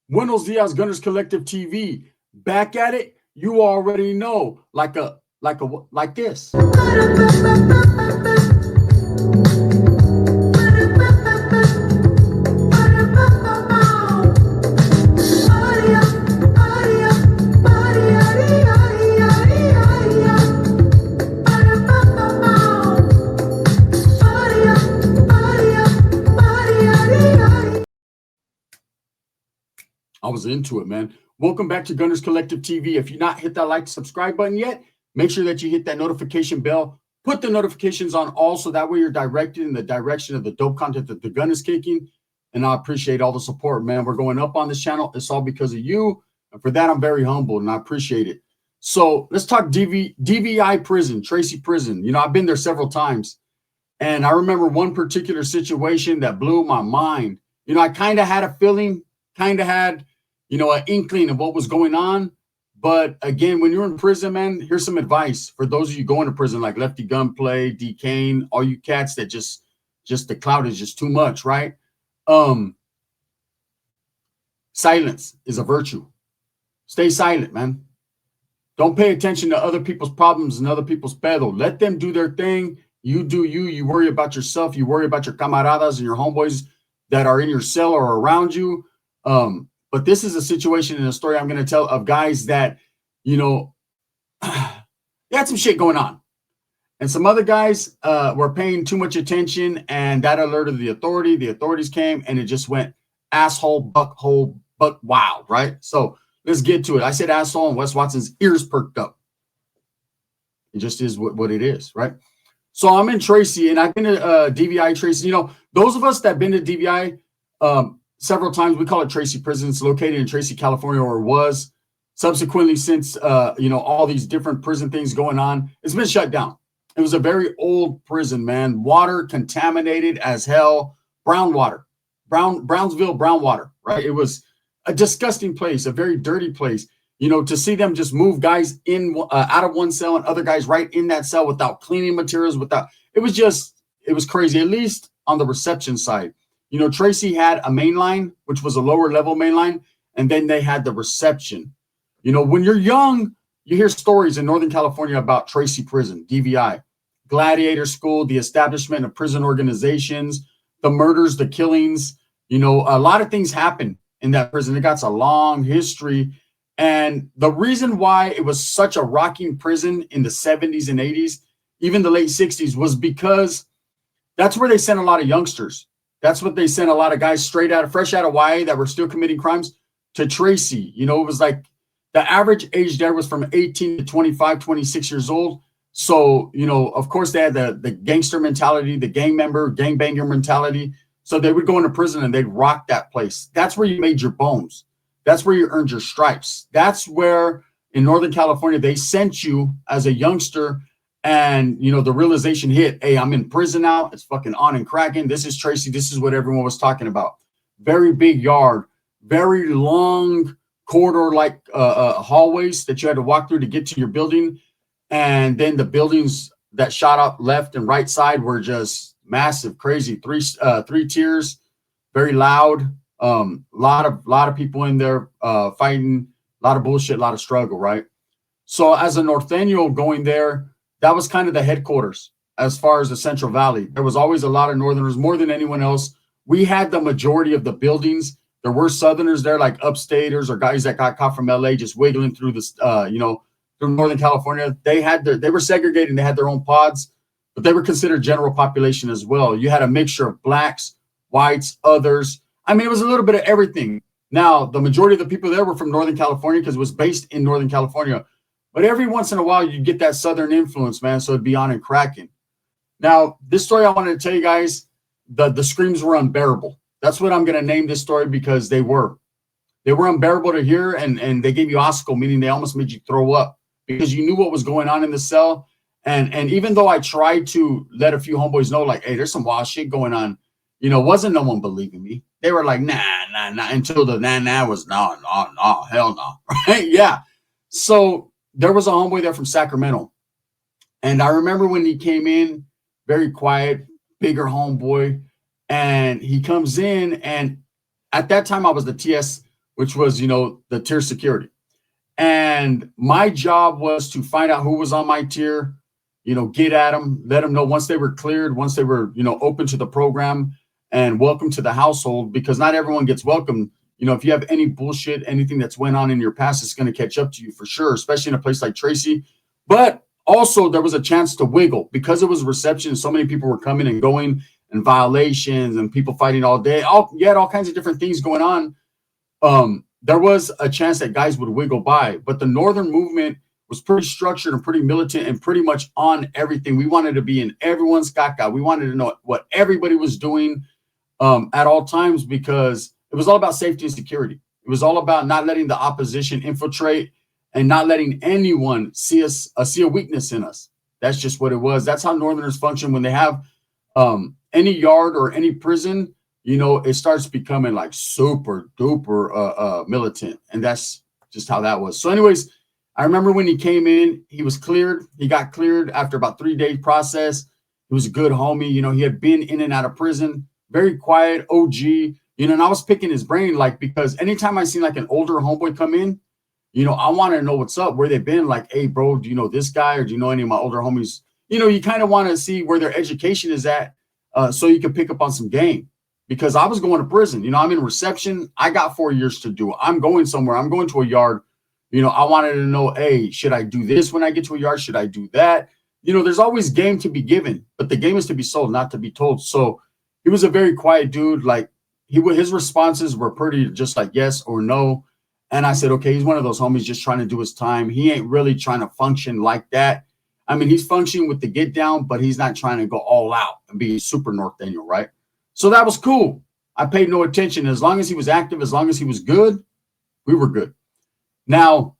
Buenos Dias, Gunners Collective TV. Back at it, you already know, like this. I was into it, man. Welcome back to Gunners Collective TV. If you've not hit that like, subscribe button yet, make sure that you hit that notification bell. Put the notifications on all so that way you're directed in the direction of the dope content that the gun is kicking. And I appreciate all the support, man. We're going up on this channel. It's all because of you. And for that, I'm very humbled and I appreciate it. So let's talk D.V.I. prison, Tracy prison. You know, I've been there several times. And I remember one particular situation that blew my mind. You know, I kind of had a feeling, kind of had, you know, an inkling of what was going on. But again, when you're in prison, man, here's some advice for those of you going to prison, like Lefty Gunplay, D. Kane, all you cats that just the cloud is just too much, right? Silence is a virtue. Stay silent, man. Don't pay attention to other people's problems and other people's pedo. Let them do their thing. You do you. You worry about yourself. You worry about your camaradas and your homeboys that are in your cell or around you. But this is a situation and a story I'm going to tell of guys that, you know, they had some shit going on. And some other guys were paying too much attention, and that alerted the authority. The authorities came, and it just went asshole, buckhole, buck wild, right? So let's get to it. I said asshole, and Wes Watson's ears perked up. It just is what it is, right? So I'm in Tracy, and I've been to D.V.I. Tracy. You know, those of us that have been to D.V.I. Several times, we call it Tracy Prison. It's located in Tracy, California, or was. Subsequently, since, you know, all these different prison things going on, it's been shut down. It was a very old prison, man. Water contaminated as hell. Brown water. Brownsville brown water, right? It was a disgusting place, a very dirty place. You know, to see them just move guys in out of one cell and other guys right in that cell without cleaning materials, it was crazy, at least on the reception side. You know, Tracy had a main line, which was a lower level main line, and then they had the reception. You know, when you're young, you hear stories in Northern California about Tracy Prison, D.V.I., Gladiator School, the establishment of prison organizations, the murders, the killings. You know, a lot of things happen in that prison. It got a long history. And the reason why it was such a rocking prison in the 70s and 80s, even the late 60s, was because that's where they sent a lot of youngsters. That's what they sent a lot of guys fresh out of YA that were still committing crimes to Tracy. You know, it was like the average age there was from 18 to 25, 26 years old. So, you know, of course, they had the gangster mentality, the gangbanger mentality. So they would go into prison and they'd rock that place. That's where you made your bones. That's where you earned your stripes. That's where in Northern California, they sent you as a youngster. And, you know, the realization hit, hey, I'm in prison now. It's fucking on and cracking. This is Tracy. This is what everyone was talking about. Very big yard, very long corridor-like hallways that you had to walk through to get to your building. And then the buildings that shot up left and right side were just massive, crazy. Three tiers, very loud. Lot of people in there fighting, a lot of bullshit, a lot of struggle, right? So as a Norteño going there, that was kind of the headquarters as far as the Central Valley. There was always a lot of Northerners, more than anyone else. We had the majority of the buildings. There were Southerners there, like upstaters or guys that got caught from LA just wiggling through this, you know, through Northern California. They were segregated. They had their own pods, but they were considered general population as well. You had a mixture of blacks, whites, others. I mean, it was a little bit of everything. Now, the majority of the people there were from Northern California because it was based in Northern California. But every once in a while, you get that Southern influence, man. So it'd be on and cracking. Now, this story I wanted to tell you guys, the screams were unbearable. That's what I'm going to name this story because they were. They were unbearable to hear, and they gave you osco, meaning they almost made you throw up because you knew what was going on in the cell. And even though I tried to let a few homeboys know, like, hey, there's some wild shit going on, you know, wasn't no one believing me. They were like, nah, until the nah was no, hell no, right? Yeah. So there was a homeboy there from Sacramento. And I remember when he came in, very quiet, bigger homeboy. And he comes in, and at that time I was the TS which was, the tier security. And my job was to find out who was on my tier, get at them, let them know once they were cleared, once they were, open to the program and welcome to the household, because not everyone gets welcome. If you have any bullshit, anything that's went on in your past, it's going to catch up to you for sure, especially in a place like Tracy. But also there was a chance to wiggle because it was reception. So many people were coming and going and violations and people fighting all day. You had all kinds of different things going on. There was a chance that guys would wiggle by, but the Northern movement was pretty structured and pretty militant and pretty much on everything. We wanted to be in everyone's caca. We wanted to know what everybody was doing at all times, because it was all about safety and security. It was all about not letting the opposition infiltrate and not letting anyone see a weakness in us. That's just what it was. That's how Northerners function when they have any yard or any prison. It starts becoming like super duper militant. And that's just how that was. So anyways, I remember when he came in, he was cleared. He got cleared after about 3-day process. He was a good homie. He had been in and out of prison, very quiet, OG, and I was picking his brain, like, because anytime I seen like an older homeboy come in, I want to know what's up, where they've been, like, hey, bro, do you know this guy? Or do you know any of my older homies? You kind of want to see where their education is at so you can pick up on some game. Because I was going to prison, I'm in reception. I got 4 years to do. I'm going somewhere. I'm going to a yard. I wanted to know, hey, should I do this when I get to a yard? Should I do that? There's always game to be given, but the game is to be sold, not to be told. So he was a very quiet dude. Like, his responses were pretty just like yes or no. And I said, okay, he's one of those homies just trying to do his time. He ain't really trying to function like that. I mean, he's functioning with the get down, but he's not trying to go all out and be super North Daniel, right? So that was cool. I paid no attention. As long as he was active, as long as he was good, we were good. Now,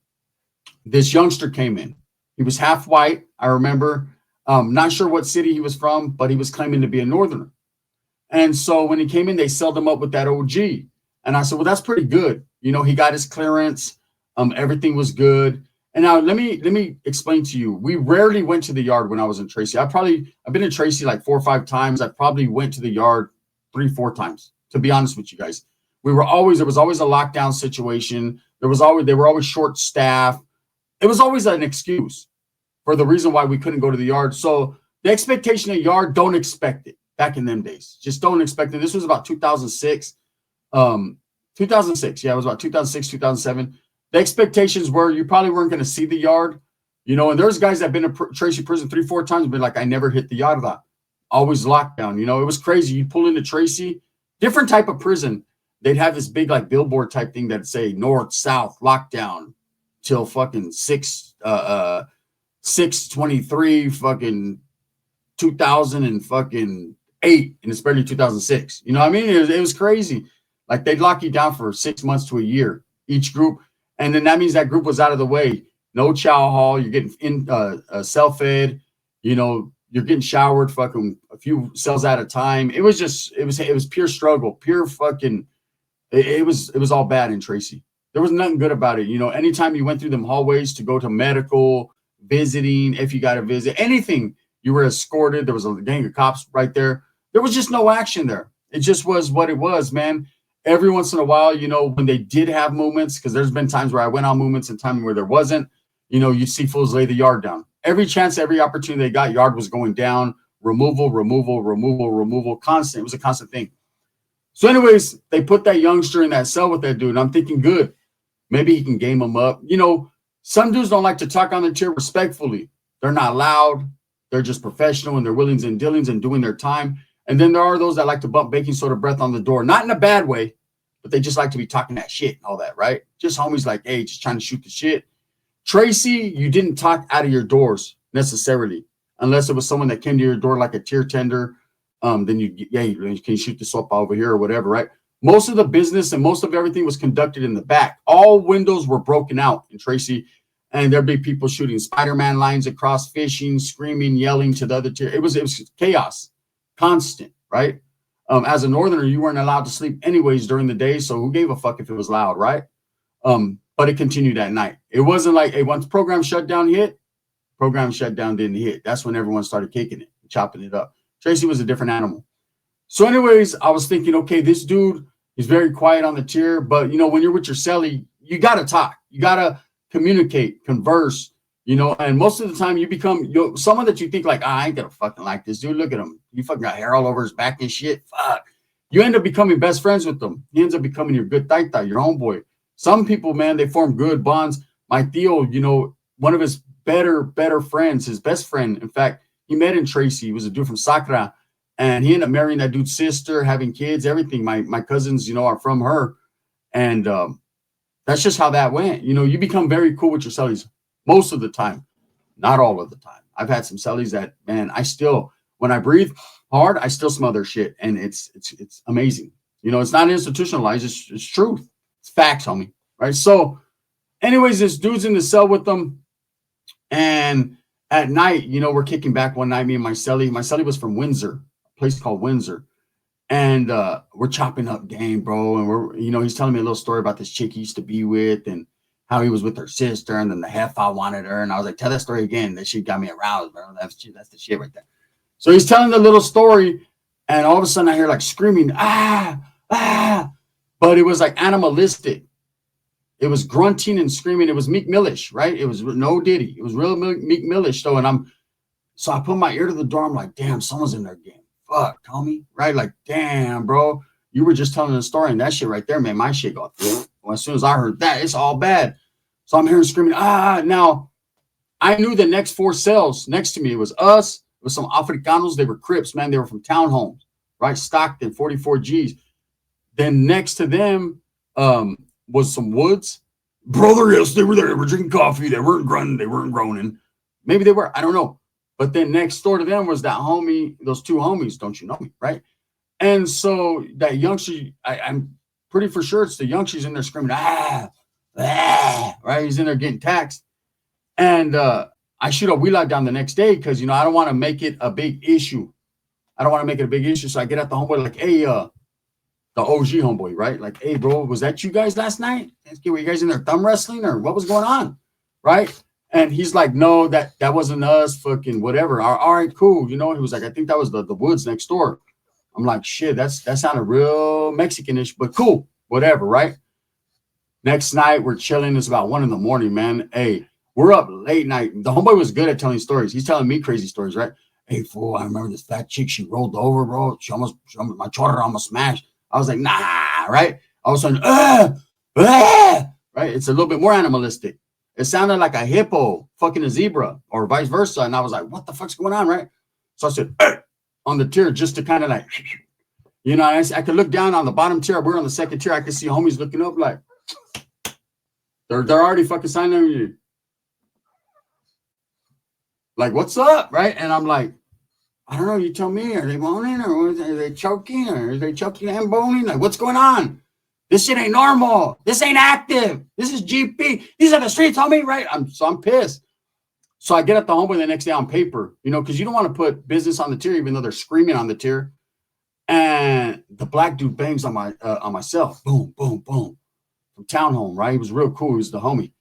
this youngster came in. He was half white, I remember. Not sure what city he was from, but he was claiming to be a Northerner. And so when he came in, they sold him up with that OG. And I said, well, that's pretty good. He got his clearance. Everything was good. And now let me explain to you. We rarely went to the yard when I was in Tracy. I've been in Tracy like 4 or 5 times. I probably went to the yard 3-4 times, to be honest with you guys. There was always a lockdown situation. They were always short staffed. It was always an excuse for the reason why we couldn't go to the yard. So the expectation of yard, don't expect it back in them days. Just don't expect it. This was about 2006. 2006. Yeah, it was about 2006, 2007. The expectations were you probably weren't going to see the yard, and there's guys that have been to Tracy prison 3-4 times, been like, I never hit the yard of that. Always lockdown. It was crazy. You pull into Tracy, different type of prison. They'd have this big like billboard type thing that'd say north, south, lockdown till fucking 6/23 fucking 2008, and it's barely 2006. You know what I mean? It was crazy. Like, they'd lock you down for 6 months to a year, each group. And then that means that group was out of the way. No chow hall. You're getting self-fed, you're getting showered fucking a few cells at a time. It was pure struggle, pure fucking, it was all bad in Tracy. There was nothing good about it. Anytime you went through them hallways to go to medical, visiting, if you got to visit, anything, you were escorted. There was a gang of cops right there. There was just no action there. It just was what it was, man. Every once in a while, when they did have movements, because there's been times where I went on movements and times where there wasn't, you'd see fools lay the yard down. Every chance, every opportunity they got, yard was going down. Removal, constant. It was a constant thing. So anyways, they put that youngster in that cell with that dude. And I'm thinking, good. Maybe he can game him up. Some dudes don't like to talk on their tier respectfully. They're not loud. They're just professional in their willings and dealings and doing their time. And then there are those that like to bump baking soda breath on the door. Not in a bad way, but they just like to be talking that shit and all that, right? Just homies like, hey, just trying to shoot the shit. Tracy, you didn't talk out of your doors necessarily, unless it was someone that came to your door like a tier tender. Then you can shoot the soap over here or whatever, right? Most of the business and most of everything was conducted in the back. All windows were broken out in Tracy, and there'd be people shooting Spider-Man lines across, fishing, screaming, yelling to the other tier. It was chaos, constant, right? As a Northerner, you weren't allowed to sleep anyways during the day, so who gave a fuck if it was loud, right? But it continued at night. It wasn't like, hey, once program shutdown hit, program shutdown didn't hit. That's when everyone started kicking it, chopping it up. Tracy was a different animal. So anyways, I was thinking, okay, this dude, He's very quiet on the tier, but you know, when you're with your celly, you gotta talk, you gotta communicate, converse, you know. And most of the time, you become someone that you think like, I ain't gonna fucking like this dude. Look at him, he fucking got hair all over his back and shit. Fuck. You end up becoming best friends with them. He ends up becoming your good taita, your homeboy. Some people, man, they form good bonds. My Theo, you know, one of his better friends, his best friend, in fact, he met in Tracy. He was a dude from Sakra. And he ended up marrying that dude's sister, having kids, everything. My cousins, you know, are from her. And that's just how that went. You know, you become very cool with your cellies most of the time, not all of the time. I've had some cellies that, man, I still, when I breathe hard, I still smell their shit. And it's amazing. You know, it's not institutionalized. It's truth. It's facts, homie. Right? So anyways, this dude's in the cell with them. And at night, you know, we're kicking back one night, me and my celly. My celly was from Windsor, place called Windsor, and we're chopping up game, bro. And we're, you know, he's telling me a little story about this chick he used to be with and how he was with her sister, and then the heifer wanted her. And I was like, tell that story again. That shit got me aroused, bro. That's the shit right there. So he's telling the little story, and all of a sudden I hear like screaming, but it was like animalistic. It was grunting and screaming. It was Meek Millish, right? It was no Diddy. It was real Meek Millish. So I put my ear to the door. I'm like, damn, someone's in there again. Fuck, homie, right? Like, damn, bro, you were just telling the story, and that shit right there made my shit go. Well, as soon as I heard that, it's all bad. So I'm hearing screaming. Now I knew the next 4 cells next to me. It was us. It was some Africanos. They were Crips, man. They were from townhomes, right? Stockton, 44 Gs. Then next to them was some Woods. Brother, yes, they were there. They were drinking coffee. They weren't grunting. They weren't groaning. Maybe they were. I don't know. But then next door to them was that homie, those 2 homies, don't you know me, right? And so that youngster, I'm pretty for sure it's the youngster's in there screaming, right? He's in there getting taxed. And I shoot a wheel out down the next day because, you know, I don't want to make it a big issue. So I get at the homeboy like, hey, the OG homeboy, right? Like, hey, bro, was that you guys last night? Were you guys in there thumb wrestling or what was going on, right? And he's like, no, that wasn't us, fucking whatever. All right, cool. You know, he was like, I think that was the Woods next door. I'm like, shit, that sounded real Mexican-ish, but cool, whatever, right? Next night, we're chilling. It's about 1 a.m, man. Hey, we're up late night. The homeboy was good at telling stories. He's telling me crazy stories, right? Hey, fool, I remember this fat chick. She rolled over, bro. My chorder almost smashed. I was like, nah, right? All of a sudden, right? It's a little bit more animalistic. It sounded like a hippo fucking a zebra or vice versa. And I was like, what the fuck's going on, right? So I said, on the tier just to kind of like, you know, I could look down on the bottom tier. We're on the second tier. I could see homies looking up like, they're already fucking signing you. Like, what's up, right? And I'm like, I don't know. You tell me. Are they moaning or are they choking or are they choking and boning? Like, what's going on? This shit ain't normal. This ain't active. This is GP. These are the streets, homie, right? I'm pissed. So I get at the homeboy the next day on paper, you know, because you don't want to put business on the tier, even though they're screaming on the tier. And the black dude bangs on my cell. Boom, boom, boom. From townhome, right? He was real cool. He was the homie.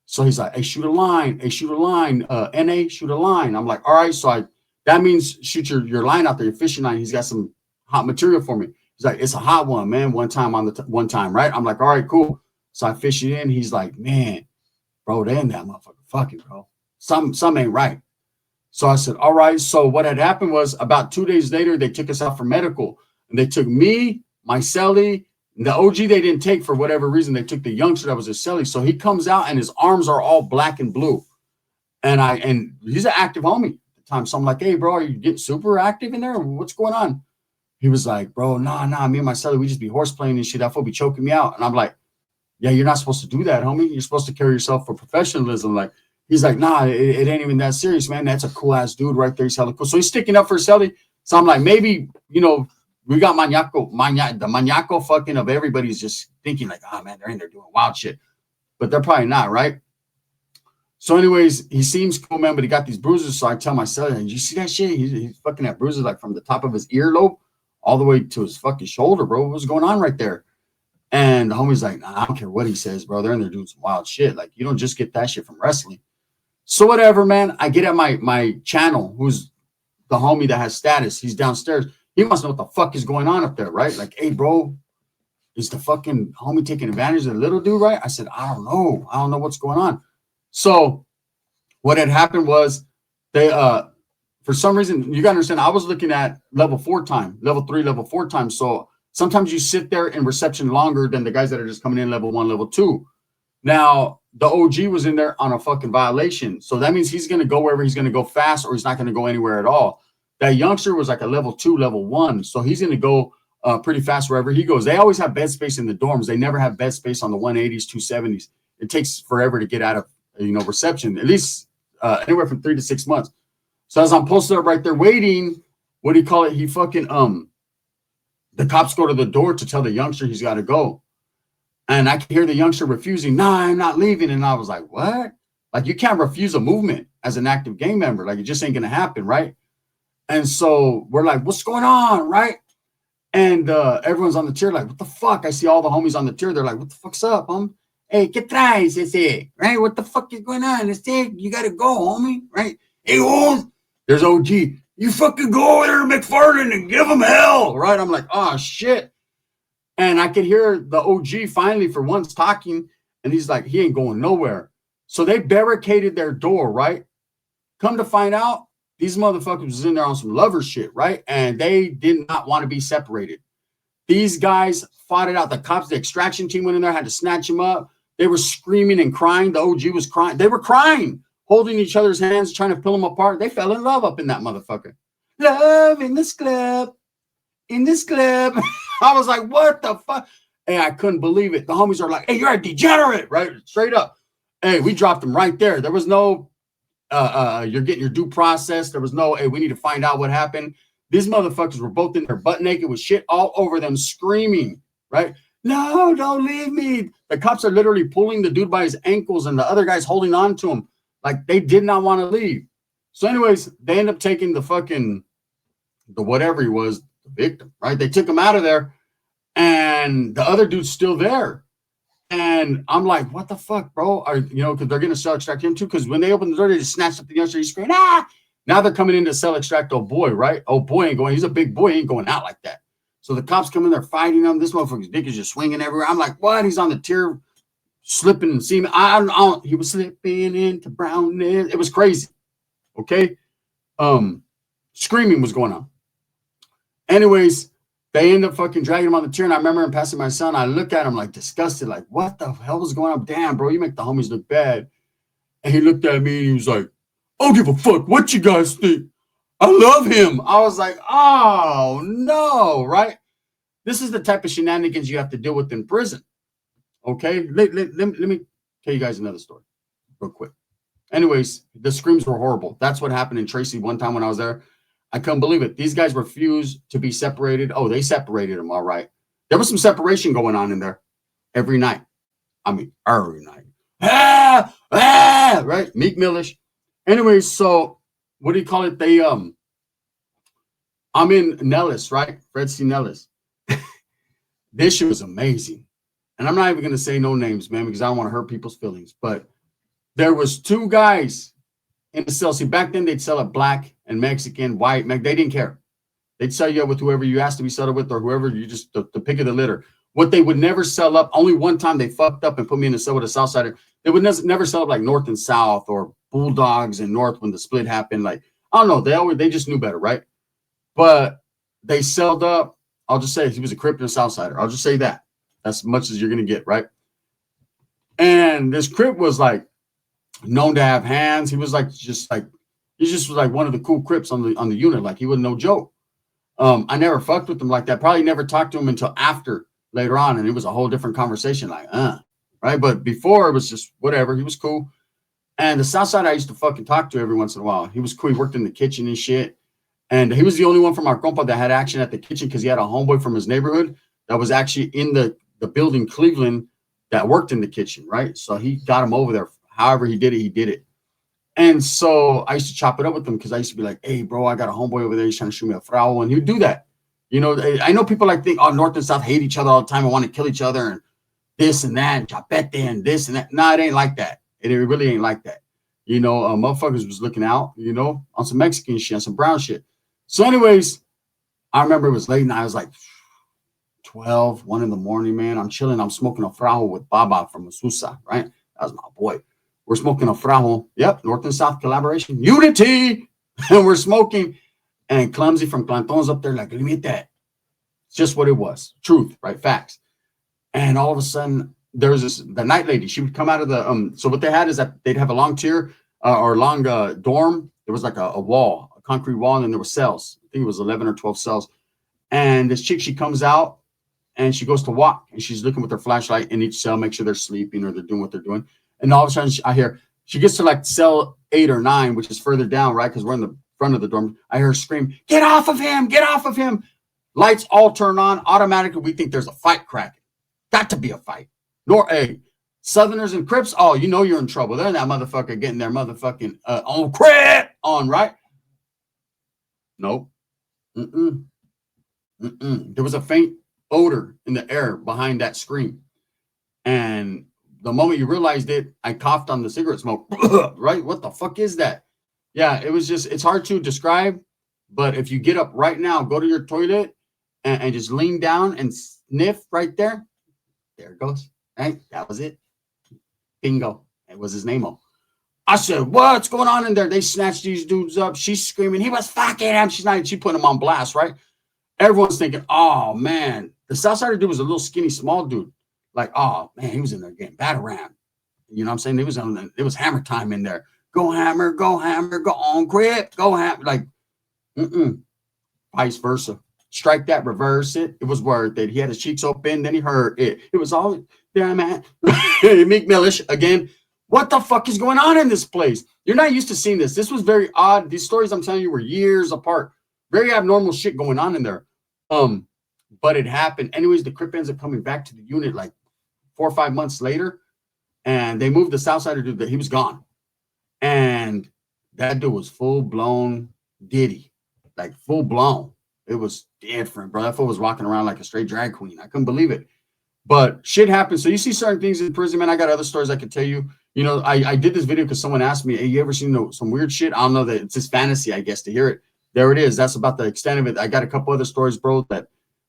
So he's like, hey, shoot a line. Hey, shoot a line. NA, shoot a line. I'm like, all right. So that means shoot your line out there, your fishing line. He's got some hot material for me. He's like, it's a hot one, man. One time, right? I'm like, all right, cool. So I fish it in. He's like, man, bro, they in that motherfucker. Fuck it, bro. Some ain't right. So I said, all right. So what had happened was about 2 days later, they took us out for medical. And they took me, my celly, the OG they didn't take for whatever reason. They took the youngster that was a celly. So he comes out and his arms are all black and blue. And he's an active homie at the time. So I'm like, hey, bro, are you getting super active in there? What's going on? He was like, bro, nah, me and my celly, we just be horse playing and shit. That fool be choking me out. And I'm like, yeah, you're not supposed to do that, homie. You're supposed to carry yourself for professionalism. Like, he's like, nah, it ain't even that serious, man. That's a cool ass dude right there. He's hella cool. So he's sticking up for celly. So I'm like, maybe, you know, we got the maniaco fucking of everybody's just thinking like, oh man, they're in there doing wild shit. But they're probably not, right? So anyways, he seems cool, man, but he got these bruises. So I tell my son, did you see that shit? He's fucking have bruises like from the top of his earlobe all the way to his fucking shoulder, bro. What's going on right there? And the homie's like, nah, I don't care what he says, bro. They're in there doing some wild shit. Like, you don't just get that shit from wrestling. So whatever, man. I get at my channel, who's the homie that has status. He's downstairs. He wants to know what the fuck is going on up there, right? Like, hey, bro, is the fucking homie taking advantage of the little dude, right? I said, I don't know. I don't know what's going on. So what had happened was they, for some reason, you got to understand, I was looking at level 4 time, level 3, level 4 time. So sometimes you sit there in reception longer than the guys that are just coming in level 1, level 2. Now, the OG was in there on a fucking violation. So that means he's going to go wherever he's going to go fast, or he's not going to go anywhere at all. That youngster was like a level 2, level 1. So he's going to go pretty fast wherever he goes. They always have bed space in the dorms. They never have bed space on the 180s, 270s. It takes forever to get out of, reception, at least anywhere from 3 to 6 months. So as I'm posted up right there waiting, what do you call it? He fucking, the cops go to the door to tell the youngster he's got to go. And I can hear the youngster refusing. Nah, I'm not leaving. And I was like, what? Like, you can't refuse a movement as an active gang member. Like, it just ain't going to happen, right? And so we're like, what's going on, right? And everyone's on the tier like, what the fuck? I see all the homies on the tier. They're like, what the fuck's up, Hey, ¿qué traes ese? Right? What the fuck is going on? You got to go, homie, right? Hey, there's OG. You fucking go over there, McFarland, and give him hell, right? I'm like, oh, shit. And I could hear the OG finally for once talking, and he's like, he ain't going nowhere. So they barricaded their door, right? Come to find out, these motherfuckers was in there on some lover shit, right? And they did not want to be separated. These guys fought it out. The cops, the extraction team went in there, had to snatch him up. They were screaming and crying. The OG was crying. They were crying, holding each other's hands, trying to pull them apart. They fell in love up in that motherfucker. Love in this club. In this club. I was like, what the fuck? Hey, I couldn't believe it. The homies are like, hey, you're a degenerate, right? Straight up. Hey, we dropped them right there. There was no, you're getting your due process. There was no, hey, we need to find out what happened. These motherfuckers were both in there butt naked with shit all over them, screaming, right? No, don't leave me. The cops are literally pulling the dude by his ankles, and the other guy's holding on to him. Like, they did not want to leave. So anyways, they end up taking the whatever he was, the victim, right? They took him out of there, and the other dude's still there. And I'm like, what the fuck, bro? Because they're going to cell extract him too. Because when they opened the door, they just snatched up the youngster. He's screaming, ah! Now they're coming in to cell extract old boy, right? Old boy ain't going. He's a big boy. He ain't going out like that. So the cops come in there fighting him. This motherfucker's dick is just swinging everywhere. I'm like, what? He's on the tier, slipping and seeming. He was slipping into brownness. It was crazy. Okay. Screaming was going on. Anyways, they end up fucking dragging him on the tier. And I remember him passing my son. I look at him like disgusted, like, what the hell was going on? Damn, bro, you make the homies look bad. And he looked at me and he was like, I don't give a fuck what you guys think. I love him. I was like, oh, no, right? This is the type of shenanigans you have to deal with in prison. Okay? Let me tell you guys another story real quick. Anyways, the screams were horrible. That's what happened in Tracy one time when I was there. I couldn't believe it. These guys refused to be separated. Oh, they separated them, all right. There was some separation going on in there every night. I mean, every night. Right? Meek Millish. Anyways, so what do you call it? I'm in Nellis, right? Fred C. Nellis. This shit was amazing. And I'm not even going to say no names, man, because I don't want to hurt people's feelings. But there was 2 guys in the cell. See, back then they'd sell it black and Mexican, white. They didn't care. They'd sell you up with whoever you asked to be settled with, or whoever you just the pick of the litter. What they would never sell up, only one time they fucked up and put me in a cell with a Southsider. They would never sell up like North and South or Bulldogs and North when the split happened. Like, I don't know. They just knew better, right? But they sold up. I'll just say he was a Crip and a Southsider. I'll just say that. That's as much as you're going to get, right? And this Crip was like known to have hands. He was like, he just was like one of the cool Crips on the unit. Like, he was no joke. I never fucked with him like that. Probably never talked to him until after later on. And it was a whole different conversation. Like, right. But before it was just whatever. He was cool. And the Southside I used to fucking talk to every once in a while. He was cool. He worked in the kitchen and shit. And he was the only one from our compa that had action at the kitchen because he had a homeboy from his neighborhood that was actually in the building Cleveland that worked in the kitchen, right? So he got him over there. However he did it. And so I used to chop it up with him because I used to be like, hey, bro, I got a homeboy over there. He's trying to shoot me a frau. And he would do that. I know people like think, oh, North and South hate each other all the time and want to kill each other and this and that, and chapete and this and that. No, it ain't like that. It really ain't like that. Motherfuckers was looking out, on some Mexican shit, on some brown shit. So anyways, I remember it was late and I was like 12, 1 in the morning, man. I'm chilling. I'm smoking a frajo with Baba from Asusa, right? That was my boy. We're smoking a frajo. Yep, North and South collaboration. Unity! And we're smoking. And Clumsy from Clanton's up there like, let me get that. It's just what it was. Truth, right? Facts. And all of a sudden, there's the night lady. She would come out of the, so what they had is that they'd have a long tier or long dorm. There was like a wall, a concrete wall, and there were cells. I think it was 11 or 12 cells. And this chick, she comes out and she goes to walk and she's looking with her flashlight in each cell, make sure they're sleeping or they're doing what they're doing. And all of a sudden I hear, she gets to like cell 8 or 9, which is further down, right? Because we're in the front of the dorm. I hear her scream, get off of him, get off of him. Lights all turn on. Automatically, we think there's a fight cracking. Got to be a fight. Southerners and Crips, oh, you know you're in trouble. They're that motherfucker getting their motherfucking on Crip on, right? Nope. There was a faint odor in the air behind that scream. And the moment you realized it, I coughed on the cigarette smoke. Right? What the fuck is that? Yeah, it was just, it's hard to describe. But if you get up right now, go to your toilet and just lean down and sniff right there. There it goes. Right? That was it. Bingo. It was his name-o. I said, what's going on in there? They snatched these dudes up. She's screaming. He was fucking him. She put him on blast, right? Everyone's thinking, oh, man. The Southsider dude was a little skinny, small dude. Like, oh, man, he was in there getting battle ran. You know what I'm saying? It was hammer time in there. Go hammer, go on, Crip, go hammer. Like, vice versa. Strike that, reverse it. It was worth it. He had his cheeks open, then he heard it. It was all there, man. Meek Millish again. What the fuck is going on in this place? You're not used to seeing this. This was very odd. These stories I'm telling you were years apart. Very abnormal shit going on in there. But it happened. Anyways, the Crip ends up coming back to the unit like 4 or 5 months later. And they moved the Southsider dude that he was gone. And that dude was full-blown Diddy. Like full-blown. It was different, bro. That fool was walking around like a straight drag queen. I couldn't believe it. But shit happens. So you see certain things in prison, man. I got other stories I could tell you. You know, I did this video because someone asked me, hey, you ever seen some weird shit? I don't know, that it's just fantasy, I guess, to hear it. There it is. That's about the extent of it. I got a couple other stories, bro, that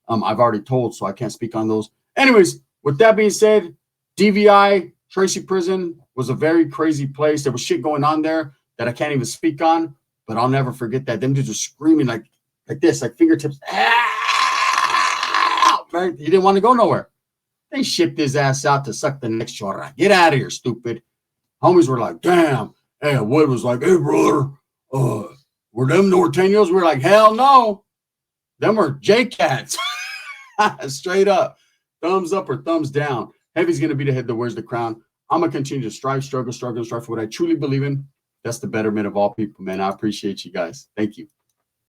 I've already told, so I can't speak on those. Anyways, with that being said, D.V.I, Tracy prison was a very crazy place. There was shit going on there that I can't even speak on, but I'll never forget that. Them dudes were screaming like this, like fingertips. Ah! Right? He didn't want to go nowhere. They shipped his ass out to suck the next chorra. Get out of here, stupid. Homies were like, damn. And Wood was like, hey, brother, were them Norteños? We were like, hell no. Them were J-Cats. Straight up. Thumbs up or thumbs down. Heavy's going to be the head that wears the crown. I'm going to continue to strive, struggle for what I truly believe in. That's the betterment of all people, man. I appreciate you guys. Thank you.